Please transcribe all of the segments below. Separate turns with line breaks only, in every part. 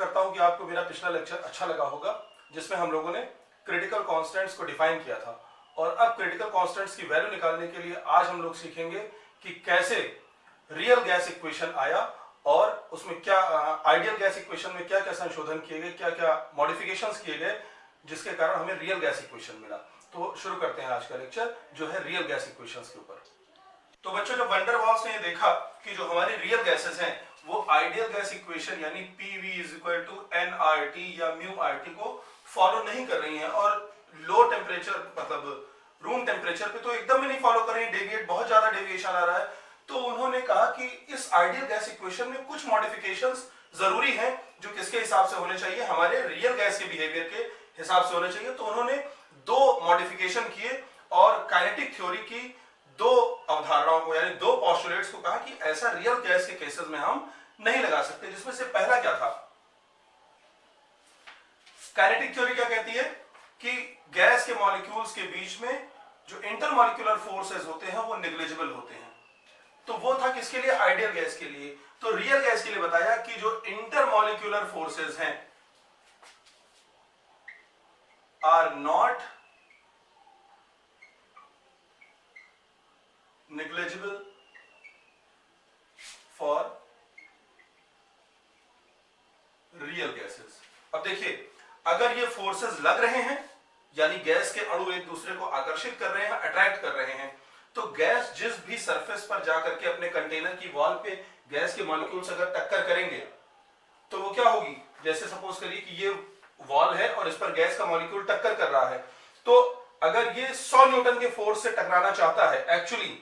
करता हूं कि आपको मेरा पिछला लेक्चर अच्छा लगा होगा, जिसमें हम लोगों ने क्रिटिकल कांस्टेंट्स को डिफाइन किया था। और अब क्रिटिकल कांस्टेंट्स की वैल्यू निकालने के लिए आज हम लोग सीखेंगे कि कैसे रियल गैस इक्वेशन आया और उसमें क्या आइडियल गैस इक्वेशन में क्या क्या संशोधन किए गए, क्या क्या मॉडिफिकेशंस किए गए, जिसके कारण हमें रियल गैस इक्वेशन मिला। तो शुरू करते हैं आज का लेक्चर, जो है रियल गैस इक्वेशंस के ऊपर। तो बच्चों, जब वैन डेर वाल्स ने ये देखा कि जो हमारी रियल गैसेस हैं वो आइडियल गैस इक्वेशन यानी PV = nRT या μRT को फॉलो नहीं कर रही हैं और लो टेम्परेचर मतलब रूम टेम्परेचर पे तो एकदम ही नहीं फॉलो कर रही, डेविएट बहुत ज्यादा डेविएशन आ रहा है, तो उन्होंने कहा कि इस आइडियल गैस इक्वेशन में कुछ मॉडिफिकेशंस जरूरी हैं जो किसके हिसाब से होने चाहिए, हमारे रियल गैस के बिहेवियर के हिसाब से होने चाहिए। तो उन्होंने दो मॉडिफिकेशन किए और काइनेटिक थ्योरी की दो अवधारणाओं को यानी दो पोस्टुलेट्स को कहा कि ऐसा रियल गैस के केसेस में हम नहीं लगा सकते। जिसमें से पहला क्या था, काइनेटिक थ्योरी क्या कहती है कि गैस के मॉलिक्यूल्स के बीच में जो इंटरमॉलिक्यूलर फोर्सेस होते हैं वो नेग्लिजिबल होते हैं। तो वो था किसके लिए, आइडियल गैस के लिए। तो रियल गैस के लिए बताया कि जो इंटरमॉलिक्यूलर फोर्सेस हैं are not negligible for real gases। अब देखिए, अगर ये फोर्सेस लग रहे हैं यानी गैस के अणु एक दूसरे को आकर्षित कर रहे हैं, अट्रैक्ट कर रहे हैं, तो गैस जिस भी सरफेस पर जाकर के अपने कंटेनर की वॉल पे गैस के मॉलिक्यूल्स अगर टक्कर करेंगे तो वो क्या होगी, जैसे सपोज करिए कि ये वॉल है और इस पर गैस का मॉलिक्यूल टक्कर कर रहा है, तो अगर ये 100 न्यूटन के फोर्स से टकराना चाहता है एक्चुअली,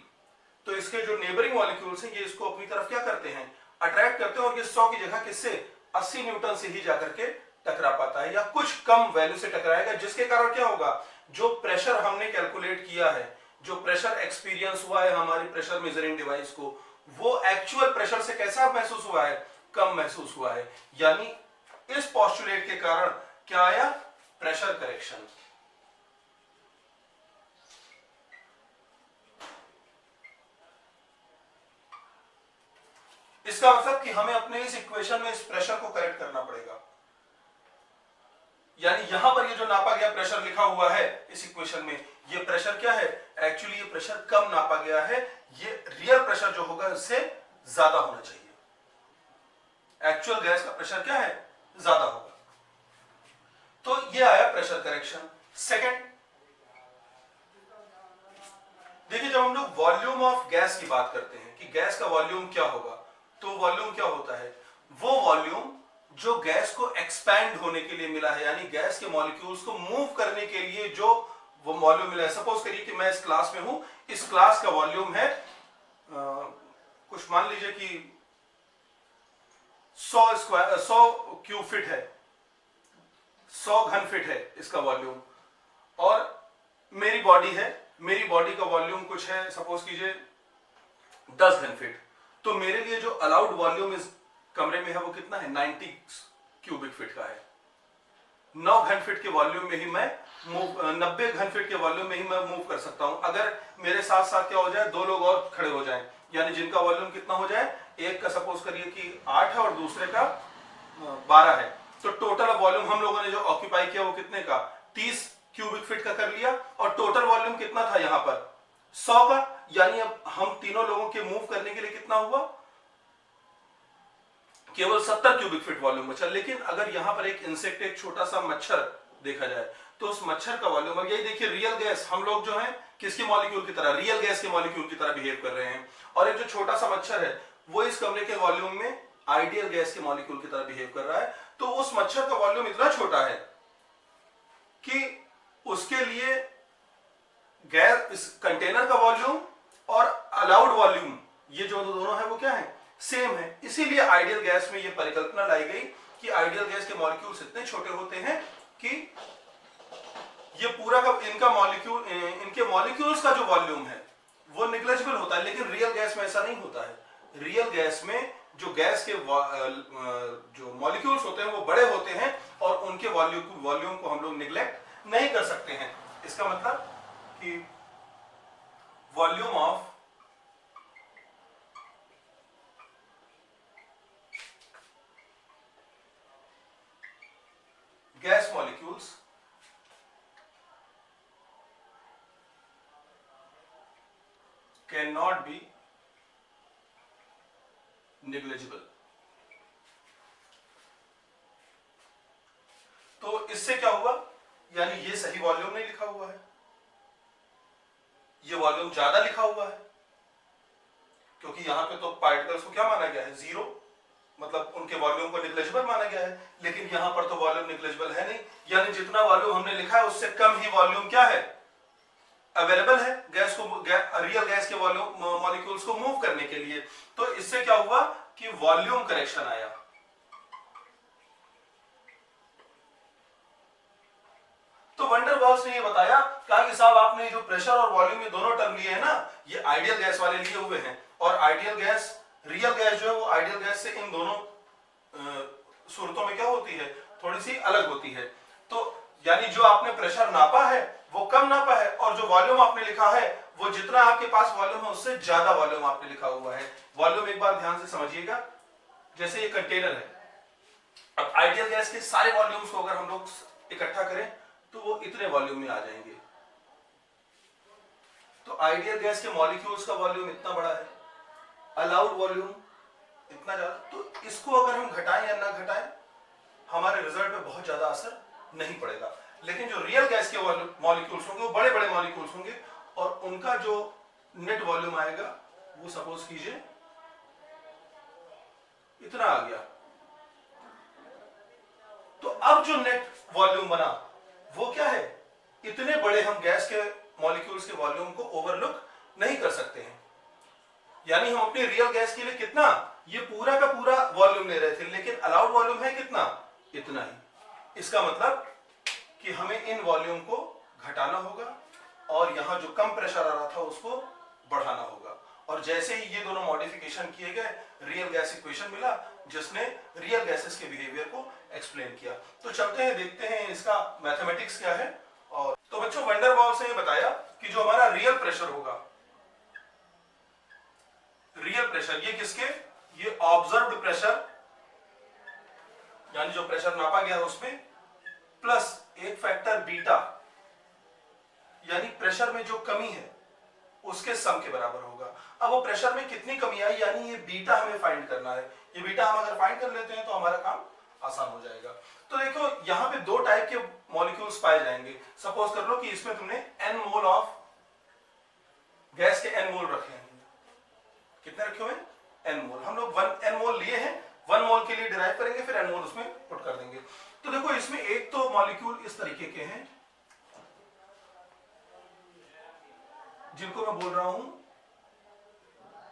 तो इसके जो नेबरिंग मॉलिक्यूल्स हैं ये इसको अपनी तरफ क्या करते हैं, अट्रैक्ट करते हैं, और ये 100 की जगह किससे 80 न्यूटन से ही जाकर के टकरा पाता है या कुछ कम वैल्यू से टकराएगा, जिसके कारण क्या होगा, जो प्रेशर हमने कैलकुलेट किया है, जो प्रेशर एक्सपीरियंस हुआ है हमारी प्रेशर मेजरिंग डिवाइस को, वो एक्चुअल प्रेशर से कैसा महसूस हुआ है, कम महसूस हुआ है। यानी इस पोस्टुलेट के कारण क्या आया, प्रेशर करेक्शन। इसका मतलब कि हमें अपने इस इक्वेशन में इस प्रेशर को करेक्ट करना पड़ेगा। यानी यहां पर ये जो नापा गया प्रेशर लिखा हुआ है इस इक्वेशन में, ये प्रेशर क्या है, एक्चुअली ये प्रेशर कम नापा गया है, ये रियल प्रेशर जो होगा इससे ज्यादा होना चाहिए। एक्चुअल गैस का प्रेशर क्या है, ज्यादा होगा। तो ये आया प्रेशर करेक्शन। सेकंड, देखिए, जब हम लोग वॉल्यूम ऑफ गैस की बात करते हैं कि गैस का वॉल्यूम क्या होगा, तो वॉल्यूम क्या होता है, वो वॉल्यूम जो गैस को एक्सपैंड होने के लिए मिला है, यानी गैस के मॉलिक्यूल्स को मूव करने के लिए जो वो वॉल्यूम मिला है। सपोज करिए कि मैं इस क्लास में हूं, इस क्लास का वॉल्यूम है कुछ मान लीजिए कि 100 क्यूब फीट है, 100 घन फीट है इसका वॉल्यूम, और मेरी बॉडी है, मेरी बॉडी का वॉल्यूम कुछ है सपोज कीजिए 10 घन फीट। तो मेरे लिए जो अलाउड वॉल्यूम इस कमरे में है वो कितना है, 90 क्यूबिक फीट का है। 9 घन फीट के वॉल्यूम में ही मैं 90 घन फीट के वॉल्यूम में ही मैं मूव कर सकता हूं। अगर मेरे साथ साथ क्या हो जाए, दो लोग और खड़े हो जाएं, यानी जिनका वॉल्यूम कितना हो जाए, एक का सपोज करिए कि 8 है और दूसरे का 12 है, तो टोटल वॉल्यूम हम लोगों ने जो ऑक्यूपाई किया वो कितने का, 30 क्यूबिक फीट का कर लिया, और टोटल वॉल्यूम कितना था यहां पर, 100 का। यानी अब हम तीनों लोगों के मूव करने के लिए कितना हुआ, केवल 70 क्यूबिक फीट वॉल्यूम बचा। लेकिन अगर यहां पर एक इंसेक्ट, एक छोटा सा मच्छर देखा जाए, तो उस मच्छर का वॉल्यूम, अब यही देखिए, रियल गैस हम लोग जो है किसके मॉलिक्यूल की तरह, रियल गैस के मॉलिक्यूल की तरह बिहेव कर रहे हैं, और एक जो छोटा सा मच्छर है वो इस कमरे के वॉल्यूम में आइडियल गैस के मॉलिक्यूल की तरह बिहेव कर रहा है। तो उस मच्छर का वॉल्यूम इतना छोटा है कि उसके लिए गैस, इस कंटेनर का वॉल्यूम और अलाउड वॉल्यूम, ये जो दोनों है वो क्या है, सेम है। इसीलिए आइडियल गैस में ये परिकल्पना लाई गई कि आइडियल गैस के मॉलिक्यूल्स इतने छोटे होते हैं कि ये पूरा का इनका मॉलिक्यूल, इनके मॉलिक्यूल्स का जो वॉल्यूम है वो निग्लिजिबल होता है। लेकिन रियल गैस में ऐसा नहीं होता है। रियल गैस में जो गैस के जो मॉलिक्यूल्स होते हैं वो बड़े होते हैं और उनके वॉल्यूम को हम लोग निग्लेक्ट नहीं कर सकते हैं। इसका मतलब कि volume of can not be negligible. तो इससे क्या हुआ, यानी ये सही वॉल्यूम नहीं लिखा हुआ है, ये वॉल्यूम ज्यादा लिखा हुआ है, क्योंकि यहां पे तो पार्टिकल्स को क्या माना गया है, जीरो, मतलब उनके वॉल्यूम को नेग्लिजिबल माना गया है, लेकिन यहां पर तो वॉल्यूम नेग्लिजिबल है नहीं, यानी जितना वॉल्यूम हमने लिखा है उससे कम ही वॉल्यूम क्या है, अवेलेबल है गैस को, रियल गैस के वॉल्यूम मॉलिक्यूल्स को मूव करने के लिए। तो इससे क्या हुआ कि वॉल्यूम करेक्शन आया। तो वंडरवॉल्स ने ये बताया, कहा कि साहब आपने जो प्रेशर और वॉल्यूम ये दोनों टर्म लिए हैं ना, ये आइडियल गैस वाले लिए हुए हैं, और आइडियल गैस, रियल गैस जो है वो आइडियल गैस से इन दोनों सूरतों में क्या होती है, थोड़ी सी अलग होती है। तो यानी जो आपने प्रेशर नापा है वो कम नापा है, और जो वॉल्यूम आपने लिखा है वो जितना आपके पास वॉल्यूम है उससे ज्यादा वॉल्यूम आपने लिखा हुआ है। वॉल्यूम एक बार ध्यान से समझिएगा, जैसे ये कंटेनर है, अब आइडियल गैस के सारे वॉल्यूम्स को अगर हम लोग इकट्ठा करें तो वो इतने वॉल्यूम में आ जाएंगे। तो आइडियल गैस के मॉलिक्यूल्स का वॉल्यूम इतना बड़ा है, अलाउड वॉल्यूम इतना ज्यादा, तो इसको अगर हम घटाएं या ना घटाएं हमारे रिजल्ट पे बहुत ज्यादा असर नहीं पड़ेगा। लेकिन जो रियल गैस के मॉलिक्यूल्स होंगे वो बड़े बड़े मॉलिक्यूल्स होंगे, और उनका जो नेट वॉल्यूम आएगा वो सपोज कीजिए इतना आ गया। तो अब जो नेट वॉल्यूम बना वो क्या है, इतने बड़े हम गैस के मॉलिक्यूल्स के वॉल्यूम को ओवरलुक नहीं कर सकते हैं। यानी हम अपनी रियल गैस के लिए कितना, ये पूरा का पूरा वॉल्यूम ले रहे थे, लेकिन अलाउड वॉल्यूम है कितना, इतना ही। इसका मतलब कि हमें इन वॉल्यूम को घटाना होगा और यहां जो कम प्रेशर आ रहा था उसको बढ़ाना होगा। और जैसे ही ये दोनों मॉडिफिकेशन किए गए, रियल गैस इक्वेशन मिला जिसने रियल गैसेस के बिहेवियर को एक्सप्लेन किया। तो चलते हैं देखते हैं इसका मैथमेटिक्स क्या है। और तो बच्चों वंडर वॉल्स ने ये बताया कि जो हमारा रियल प्रेशर होगा, रियल प्रेशर ये किसके, ये ऑब्जर्व्ड प्रेशर, यानी जो प्रेशर नापा गया उसमें, प्लस एक फैक्टर बीटा, यानी प्रेशर में जो कमी है उसके सम के बराबर होगा। अब वो प्रेशर में कितनी कमी आई, यानी ये बीटा हमें फाइंड करना है। ये बीटा हम अगर फाइंड कर लेते हैं तो हमारा काम आसान हो जाएगा। तो देखो यहां पे दो टाइप के मॉलिक्यूल्स पाए जाएंगे। सपोज कर लो कि इसमें तुमने n मोल ऑफ गैस के n मोल रखे हैं। कितने रखे हुए हैं, n मोल। हम लोग n मोल लिए हैं, 1 मोल के लिए डिराइव करेंगे, फिर n मोल उसमें पुट कर देंगे। तो देखो इसमें एक तो मॉलिक्यूल इस तरीके के हैं जिनको मैं बोल रहा हूं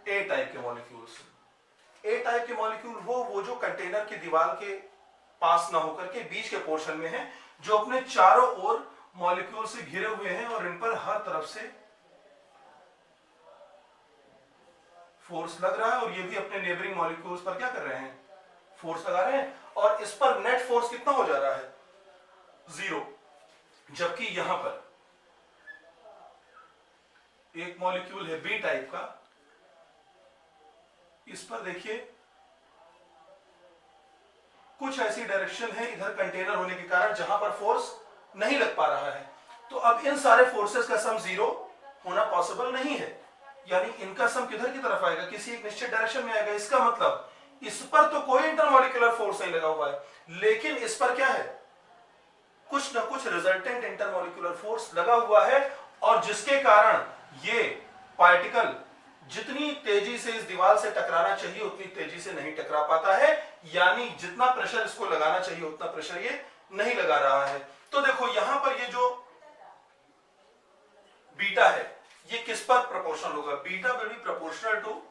ए टाइप के मॉलिक्यूल्स। ए टाइप के मॉलिक्यूल वो जो कंटेनर की दीवार के पास ना होकर के बीच के पोर्शन में है, जो अपने चारों ओर मॉलिक्यूल से घिरे हुए हैं और इन पर हर तरफ से फोर्स लग रहा है, और ये भी अपने नेबरिंग मॉलिक्यूल्स पर क्या कर रहे हैं, फोर्स लगा रहे हैं, और इस पर नेट फोर्स कितना हो जा रहा है, 0। जबकि यहां पर एक मॉलिक्यूल है बी टाइप का, इस पर देखिए कुछ ऐसी डायरेक्शन है इधर कंटेनर होने के कारण जहां पर फोर्स नहीं लग पा रहा है। तो अब इन सारे फोर्सेस का सम 0 होना पॉसिबल नहीं है, यानी इनका सम किधर की तरफ आएगा, किसी एक निश्चित डायरेक्शन में आएगा। इसका मतलब इस पर तो कोई इंटरमॉलिक्यूलर फोर्स नहीं लगा हुआ है, लेकिन इस पर क्या है, कुछ ना कुछ रिजल्टेंट इंटरमॉलिक्यूलर फोर्स लगा हुआ है, और जिसके कारण ये पार्टिकल जितनी तेजी से इस दीवार से टकराना चाहिए उतनी तेजी से नहीं टकरा पाता है, यानी जितना प्रेशर इसको लगाना चाहिए उतना प्रेशर ये नहीं लगा रहा है। तो देखो यहां पर ये जो बीटा है ये किस पर प्रोपोर्शनल होगा, beta will be proportional to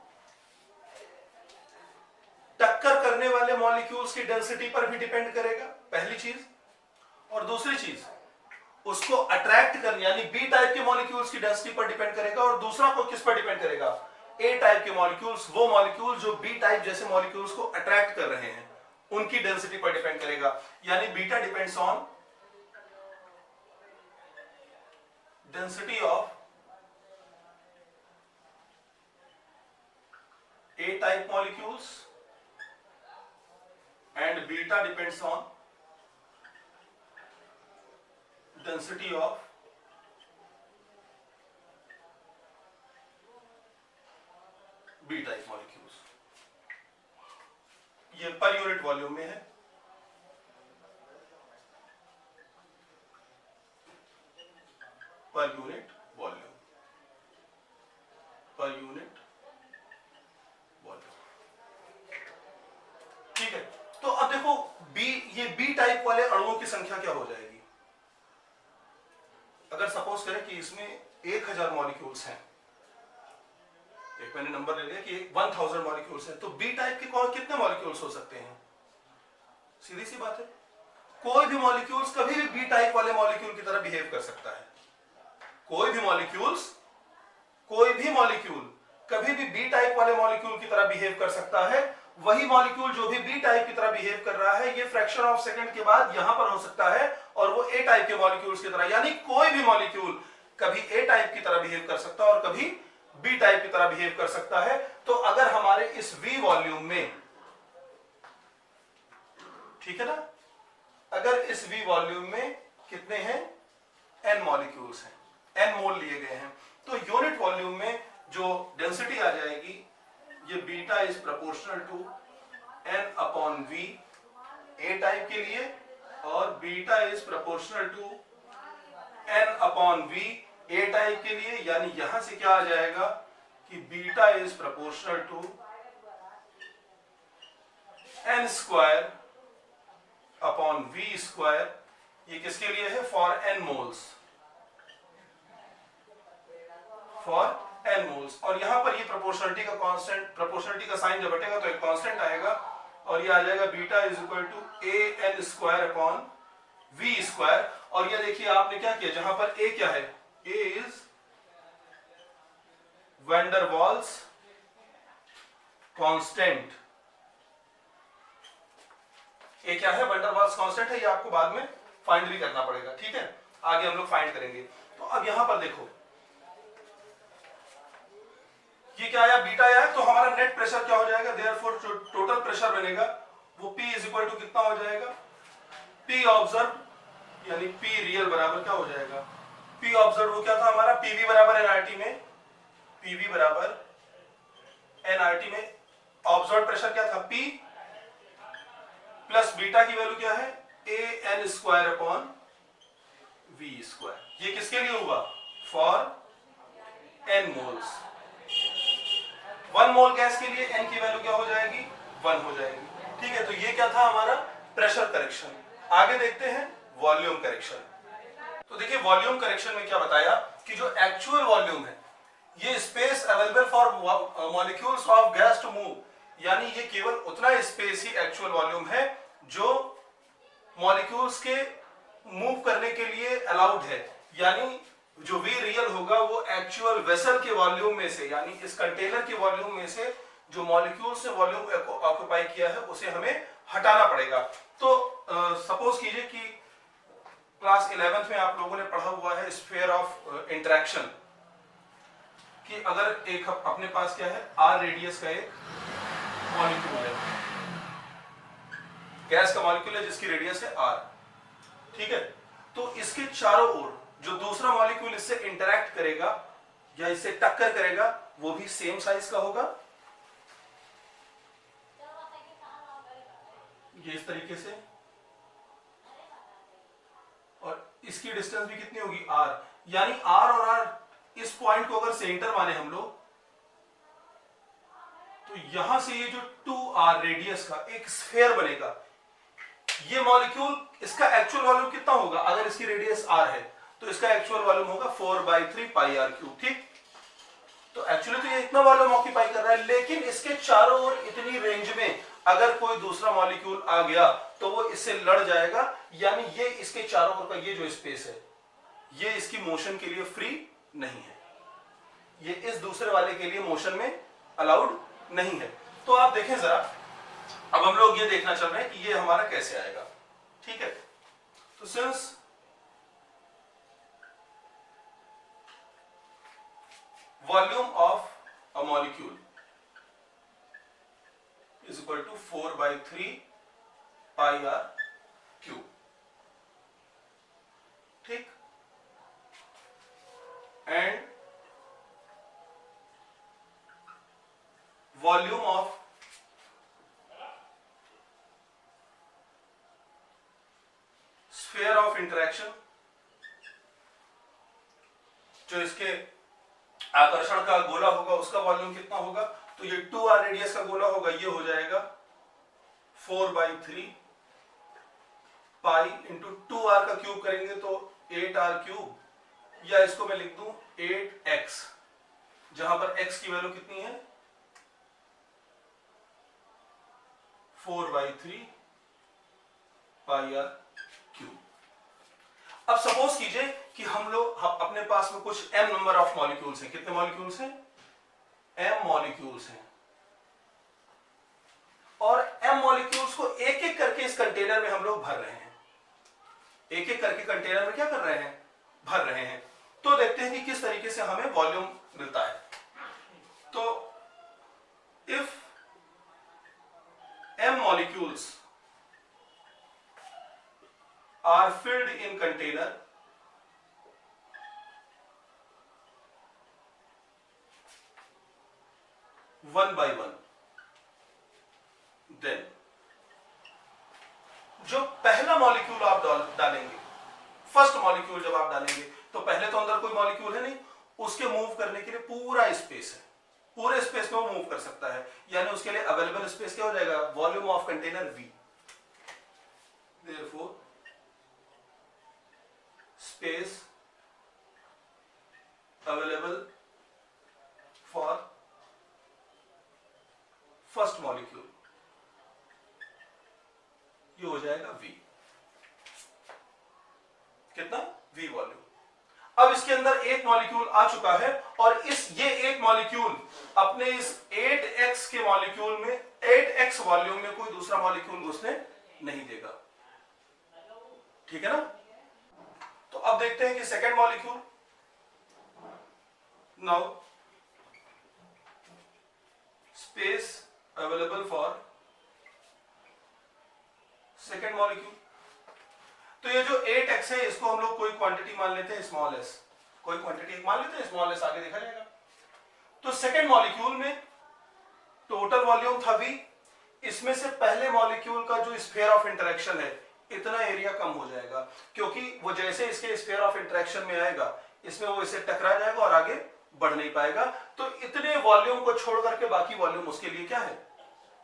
टक्कर करने वाले मॉलिक्यूल्स की डेंसिटी पर भी डिपेंड करेगा, पहली चीज। और दूसरी चीज उसको अट्रैक्ट करने, यानी बी टाइप के मॉलिक्यूल्स की डेंसिटी पर डिपेंड करेगा, और दूसरा को किस पर डिपेंड करेगा, ए टाइप के मॉलिक्यूल्स, वो मॉलिक्यूल जो बी टाइप जैसे मॉलिक्यूल्स को अट्रैक्ट कर रहे हैं उनकी डेंसिटी पर डिपेंड करेगा। यानी beta depends on density of A type molecules and beta depends on density of B type molecules. ये पर यूनिट वॉल्यूम में है, per unit volume, per unit volume. ठीक है, तो अब देखो ये बी टाइप वाले अणुओं की संख्या क्या हो जाएगी। अगर सपोज करें कि इसमें 1000 मॉलिक्यूल्स हैं, एक मैंने नंबर ले लिया कि 1000 मॉलिक्यूल्स हैं, तो बी टाइप के कितने मॉलिक्यूल्स हो सकते हैं। सीधी सी बात है, कोई भी मॉलिक्यूल्स कभी भी बी टाइप वाले मॉलिक्यूल की तरह बिहेव कर सकता है। कोई भी मॉलिक्यूल कभी भी बी टाइप वाले मॉलिक्यूल की तरह बिहेव कर सकता है। वही मॉलिक्यूल जो भी बी टाइप की तरह बिहेव कर रहा है, ये फ्रैक्शन ऑफ सेकंड के बाद यहां पर हो सकता है और वो ए टाइप के मॉलिक्यूल्स की तरह, यानी कोई भी मॉलिक्यूल कभी ए टाइप की तरह बिहेव कर सकता है और कभी बी टाइप की तरह बिहेव कर सकता है। तो अगर हमारे इस वी वॉल्यूम में, ठीक है ना, अगर इस वी वॉल्यूम में कितने हैं, एन मॉलिक्यूल्स हैं, एन मोल लिए गए हैं, तो यूनिट वॉल्यूम में जो डेंसिटी आ जाएगी, ये beta is proportional to n upon V A type के लिए, और beta is proportional to n upon V A type के लिए। यानी यहां से क्या आ जाएगा कि beta is proportional to n square upon V square. ये किसके लिए है, for n moles, for n moles. और यहां पर ये प्रोपोर्शनलिटी का कांस्टेंट, प्रोपोर्शनलिटी का साइन जब हटेगा तो एक कांस्टेंट आएगा और ये आ जाएगा beta is equal to a n square upon V square. और ये देखिए आपने क्या किया, जहां पर ए क्या है, A is van der Waals constant. A क्या है, वैन डर वाल्स कांस्टेंट है, ये आपको बाद में फाइंड भी करना पड़ेगा। ठीक है, आगे हम लोग फाइंड करेंगे। तो अब यहां पर देखो ये क्या आया, बीटा आया है, तो हमारा नेट प्रेशर क्या हो जाएगा, देयरफॉर जो टोटल प्रेशर बनेगा वो P इज इक्वल टू कितना हो जाएगा, P ऑब्जर्व यानी P रियल बराबर क्या हो जाएगा, P ऑब्जर्व वो क्या था हमारा, PV बराबर nRT में, PV बराबर nRT में ऑब्जर्व प्रेशर क्या था, P प्लस बीटा की वैल्यू क्या है, A n square upon V square. ये किसके लिए हुआ, for n moles. 1 mole gas के लिए n की वैल्यू क्या हो जाएगी, 1 हो जाएगी। ठीक है, तो ये क्या था हमारा प्रेशर करेक्शन। आगे देखते हैं वॉल्यूम करेक्शन। तो देखिए वॉल्यूम करेक्शन में क्या बताया कि जो एक्चुअल वॉल्यूम है, ये space available for molecules of gas to move, यानी ये केवल उतना स्पेस ही एक्चुअल वॉल्यूम है जो मॉलिक्यूल्स के मूव करने के लिए अलाउड है। यानी जो वी रियल होगा वो एक्चुअल वेसल के वॉल्यूम में से, यानी इस कंटेनर के वॉल्यूम में से जो मॉलिक्यूल्स ने वॉल्यूम ऑक्यूपाई किया है उसे हमें हटाना पड़ेगा। तो सपोज कीजिए कि क्लास 11th में आप लोगों ने पढ़ा हुआ है स्फीयर ऑफ इंटरेक्शन, कि अगर एक अपने पास क्या है, आर रेडियस का एक मॉलिक्यूल है, गैस का मॉलिक्यूल है जिसकी रेडियस है आर। ठीक है, तो इसके चारों ओर जो दूसरा मॉलिक्यूल इससे इंटरैक्ट करेगा या इससे टक्कर करेगा वो भी सेम साइज का होगा, ये इस तरीके से, और इसकी डिस्टेंस भी कितनी होगी, आर। यानी आर और आर, इस पॉइंट को अगर सेंटर माने हम लोग, तो यहां से ये जो 2r रेडियस का एक स्फीयर बनेगा। ये मॉलिक्यूल, इसका एक्चुअल वॉल्यूम कितना होगा, अगर इसकी रेडियस r है तो इसका एक्चुअल वॉल्यूम होगा 4/3 πr³। ठीक, तो एक्चुअली तो ये इतना वॉल्यूम ऑक्यूपाई कर रहा है, लेकिन इसके चारों ओर इतनी रेंज में अगर कोई दूसरा मॉलिक्यूल आ गया तो वो इससे लड़ जाएगा। यानी ये इसके चारों ओर का ये जो स्पेस है ये इसकी मोशन के लिए फ्री नहीं है, ये इस दूसरे वाले के लिए मोशन में अलाउड नहीं है। तो आप देखें जरा, अब हम लोग ये देखना चल रहे हैं कि ये हमारा कैसे आएगा। ठीक है, तो since volume of a molecule is equal to 4/3 πr³। ठीक, and volume of sphere of interaction, जो इसके आकर्षण का गोला होगा उसका वॉल्यूम कितना होगा, तो ये 2r रेडियस का गोला होगा, ये हो जाएगा 4/3 पाई इंटू 2r का क्यूब करेंगे तो 8r क्यूब, या इसको मैं लिख दूं 8x, जहां पर x की वैल्यू कितनी है 4/3 पाई r क्यूब। अब सपोज कीजिए कि हम अपने पास में कुछ m नंबर ऑफ मॉलिक्यूल्स हैं। कितने मॉलिक्यूल्स हैं, m मॉलिक्यूल्स हैं, और m मॉलिक्यूल्स को एक एक करके इस कंटेनर में हम लोग भर रहे हैं, एक एक करके कंटेनर में क्या कर रहे हैं, भर रहे हैं। तो देखते हैं कि किस तरीके से हमें वॉल्यूम मिलता है। तो if m molecules are filled in container one by one, then जो पहला मॉलिक्यूल आप डालेंगे, फर्स्ट मॉलिक्यूल जब आप डालेंगे तो पहले तो अंदर कोई मॉलिक्यूल है नहीं, उसके मूव करने के लिए पूरा स्पेस है, पूरे स्पेस में वो मूव कर सकता है, यानी उसके लिए अवेलेबल स्पेस क्या हो जाएगा, volume of container V। Therefore space available for first molecule, ये हो जाएगा V। कितना, V वॉल्यूम। अब इसके अंदर एक मॉलिक्यूल आ चुका है, और ये एक मॉलिक्यूल अपने इस 8x के मॉलिक्यूल में 8x वॉल्यूम में कोई दूसरा मॉलिक्यूल घुसने नहीं देगा, ठीक है ना। तो अब देखते हैं कि second molecule, now space available for second molecule. तो ये जो 8x है इसको हम लोग कोई क्वांटिटी मान लेते हैं स्मॉल s, कोई क्वांटिटी मान लेते हैं स्मॉल s, आगे देखा जाएगा। तो सेकेंड मॉलिक्यूल में टोटल वॉल्यूम था V, इसमें से पहले मॉलिक्यूल का जो स्फीयर ऑफ इंटरेक्शन है इतना एरिया कम हो जाएगा, क्योंकि वो जैसे इसके स्फीयर ऑफ इंटरेक्शन में आएगा इसमें वो इसे टकरा जाएगा और आगे बढ़ नहीं पाएगा। तो इतने वॉल्यूम को छोड़ करके बाकी वॉल्यूम उसके लिए क्या है,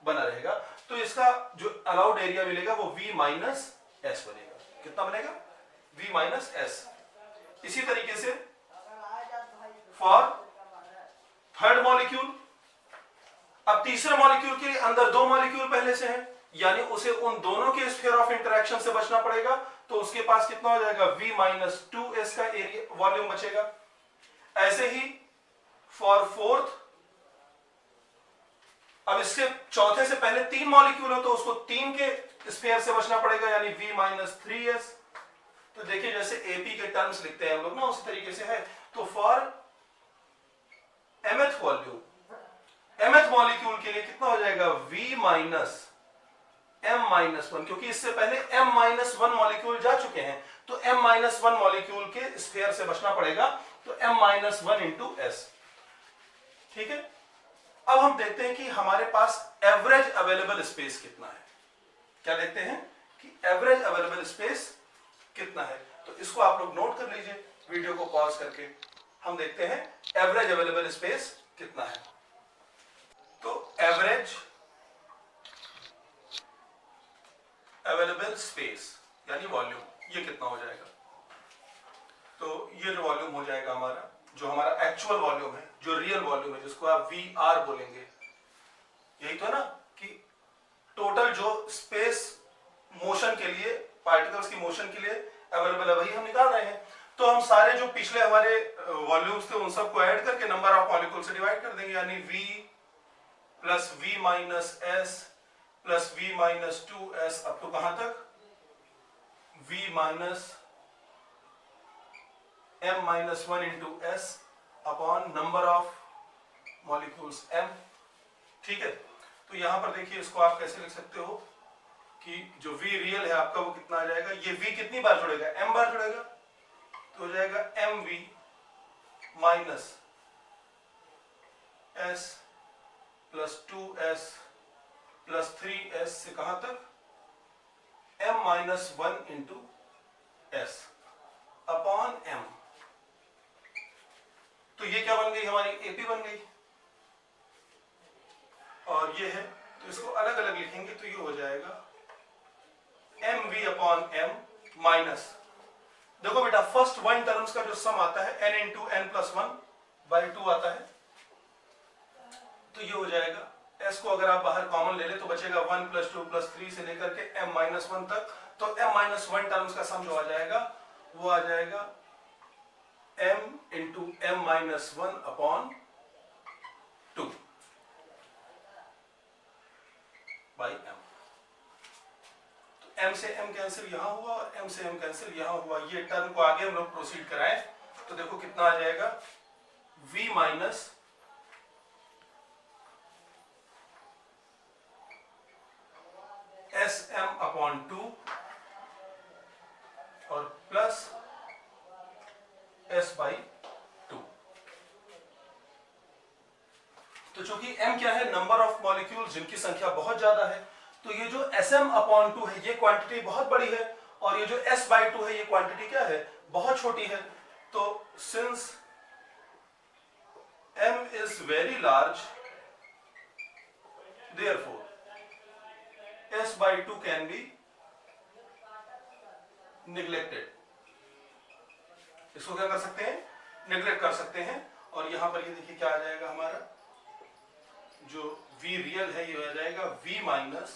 बना रहेगा। तो इसका जो अलाउड एरिया मिलेगा वो V माइनस एस बनेगा। कितना बनेगा, V माइनस एस। इसी तरीके से फॉर थर्ड मॉलिक्यूल, अब तीसरे मॉलिक्यूल के अंदर दो मॉलिक्यूल पहले से हैं, यानी उसे उन दोनों के स्फीयर ऑफ इंटरेक्शन से बचना पड़ेगा। तो उसके पास कितना हो जाएगा, V माइनस 2s का एरिया वॉल्यूम बचेगा। ऐसे ही फॉर फोर्थ, अब इसके चौथे से पहले तीन मॉलिक्यूल हो तो उसको तीन के स्फीयर से बचना पड़ेगा, यानी V माइनस 3s। तो देखिए जैसे AP के टर्म्स लिखते हैं हम लोग ना, उसी तरीके से है। तो for mth volume, mth molecule के लिए कितना हो जाएगा, V माइनस m माइनस 1, क्योंकि इससे पहले m माइनस 1 मॉलिक्यूल जा चुके हैं, तो m माइनस 1 मॉलिक्यूल के स्फीयर से बचना पड़ेगा, तो m माइनस 1 इंटू एस। ठीक है। अब हम देखते हैं कि हमारे पास एवरेज अवेलेबल स्पेस कितना है। क्या देखते हैं कि एवरेज अवेलेबल स्पेस कितना है। तो इसको आप लोग नोट कर लीजिए वीडियो को पॉज करके। हम देखते हैं एवरेज अवेलेबल स्पेस कितना है। तो एवरेज अवेलेबल स्पेस यानी वॉल्यूम, ये कितना हो जाएगा। तो ये जो वॉल्यूम हो जाएगा हमारा, जो हमारा एक्चुअल वॉल्यूम है, जो रियल वॉल्यूम है, जिसको आप VR बोलेंगे, यही तो है ना कि टोटल जो स्पेस मोशन के लिए, पार्टिकल्स की मोशन के लिए अवेलेबल है, वही हम निकाल रहे हैं। तो हम सारे जो पिछले हमारे वॉल्यूम्स थे उन सबको ऐड करके नंबर ऑफ मॉलिक्यूल से डिवाइड कर देंगे, यानी V plus V minus S plus V minus 2S, अब तो कहां तक, V minus m minus 1 into S upon number of molecules m। ठीक है। तो यहां पर देखिए इसको आप कैसे लिख सकते हो कि जो V रियल है आपका वो कितना आ जाएगा, ये V कितनी बार जुड़ेगा, m बार जुड़ेगा, तो हो जाएगा mv minus s plus 2s plus 3s से कहां तक m-1 into s upon m। तो ये क्या बन गई हमारी AP बन गई, और ये है तो इसको अलग अलग लिखेंगे तो ये हो जाएगा mv अपॉन m माइनस, देखो बेटा फर्स्ट वन टर्म्स का जो सम आता है n इंटू n प्लस 1/2 आता है, तो ये हो जाएगा s को अगर आप बाहर कॉमन ले ले तो बचेगा 1 प्लस 2 प्लस 3 से लेकर के m-1 तक, तो m-1 टर्म्स का सम जो आ जाएगा वो आ जाएगा m into m-1 upon 2 by m। तो m से m कैंसिल यहां हुआ और m से m कैंसिल यहां हुआ, ये टर्म को आगे हम लोग प्रोसीड कराएं तो देखो कितना आ जाएगा v माइनस sm अपॉन 2 और प्लस s बाई 2। तो चूंकि m क्या है, नंबर ऑफ मॉलिक्यूल जिनकी संख्या बहुत ज्यादा है, तो ये जो sm अपॉन 2 है ये क्वांटिटी बहुत बड़ी है, और ये जो s बाई 2 है ये क्वांटिटी क्या है, बहुत छोटी है। तो since m is very large therefore s by 2 can be neglected, इसको क्या कर सकते हैं, नेग्लेक्ट कर सकते हैं। और यहां पर ये देखिए क्या आ जाएगा हमारा, जो v रियल है ये आ जाएगा v minus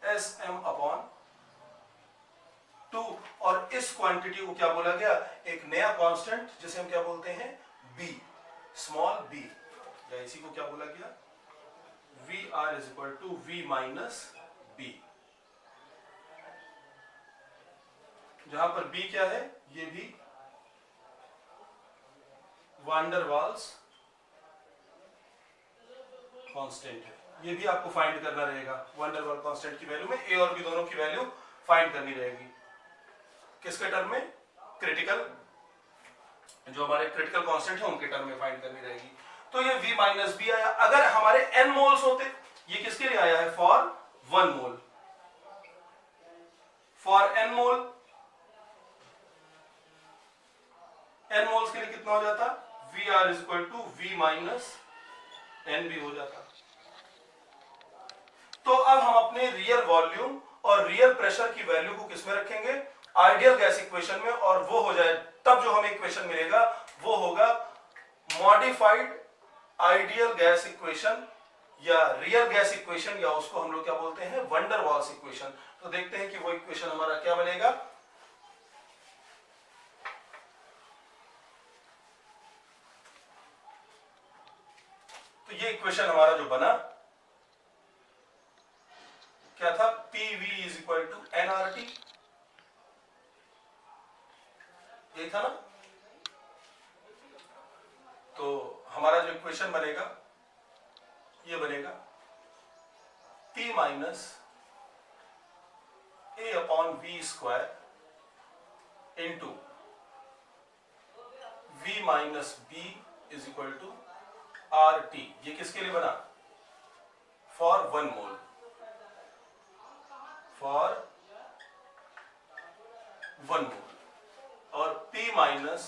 S M upon 2, और इस क्वांटिटी को क्या बोला गया, एक नया कांस्टेंट जिसे हम क्या बोलते हैं b, स्मॉल b, या इसी को क्या बोला गया Vr is equal to v minus b, जहां पर b क्या है, ये भी वान डर वाल्स कांस्टेंट है, ये भी आपको फाइंड करना रहेगा। वान डर वाल्स कांस्टेंट की वैल्यू में a और b दोनों की वैल्यू फाइंड करनी रहेगी, किसके टर्म में, क्रिटिकल, जो हमारे क्रिटिकल कांस्टेंट है उनके टर्म में फाइंड करनी रहेगी। तो ये v माइनस बी आया, अगर हमारे n मोल्स होते, ये किसके लिए आया है, for 1 mole, for n mole, n moles के लिए कितना हो जाता, Vr is equal to v minus NB हो जाता। तो अब हम अपने रियल वॉल्यूम और रियल प्रेशर की वैल्यू को किसमें रखेंगे, आइडियल गैस इक्वेशन में, और वो हो जाए तब जो हमें इक्वेशन मिलेगा वो होगा मॉडिफाइड आइडियल गैस इक्वेशन या रियल गैस इक्वेशन, या उसको हम लोग क्या बोलते हैं, वैन डर वाल्स इक्वेशन। तो देखते हैं कि वो इक्वेशन हमारा क्या बनेगा। तो ये इक्वेशन हमारा जो बना क्या था, PV is equal to nRT, ये था ना। तो हमारा जो इक्वेशन बनेगा ये बनेगा P minus A upon V square into V minus B is equal to RT। ये किसके लिए बना, फॉर 1 मोल, फॉर 1 मोल, और P minus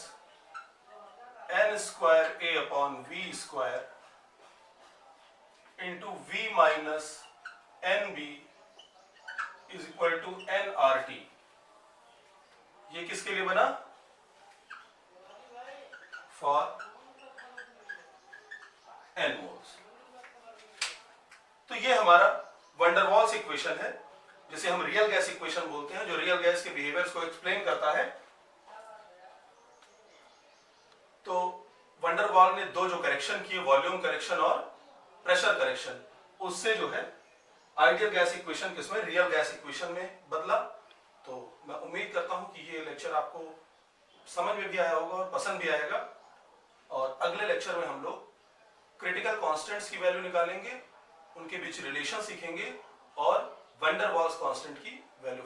n square A upon V square into V minus NB is equal to nRT। ये किसके लिए बना, for n moles. तो ये हमारा वैन डर वाल्स इक्वेशन है, जिसे हम रियल गैस इक्वेशन बोलते हैं, जो रियल गैस के बिहेवियर्स को एक्सप्लेन करता है। तो वैन डर वाल ने दो जो करेक्शन किए, वॉल्यूम करेक्शन और प्रेशर करेक्शन, उससे जो है आइडियल गैस इक्वेशन किसमें, रियल गैस इक्वेशन में बदला। तो मैं उम्मीद करता हूं कि ये लेक्चर आपको समझ में भी आया होगा और पसंद भी आएगा, और अगले लेक्चर में हम लोग क्रिटिकल कांस्टेंट्स की वैल्यू निकालेंगे, उनके बीच रिलेशन सीखेंगे और वैन डर वाल्स कांस्टेंट की वैल्यू